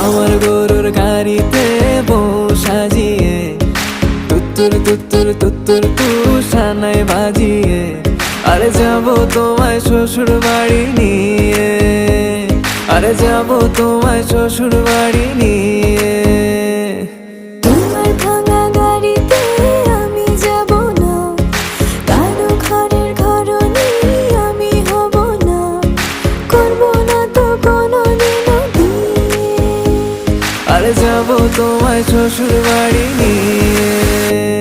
আমার গরুর গাড়িতে বউ সাজিয়ে তুত্তুর তুত্তুর তুত্তুর তুষানায় বাজিয়ে আরে যাবো তোমায় শ্বশুর বাড়ি নিয়ে, আরে যাবো তোমায় শ্বশুর বাড়ি নিয়ে। তোমার ভাঙা গাড়িতে আমি যাব না, কারো ঘরের ঘরনি আমি হব না, করব না তো কোনোদিনও বিয়ে। আরে যাবো তোমায় শ্বশুর বাড়ি নিয়ে।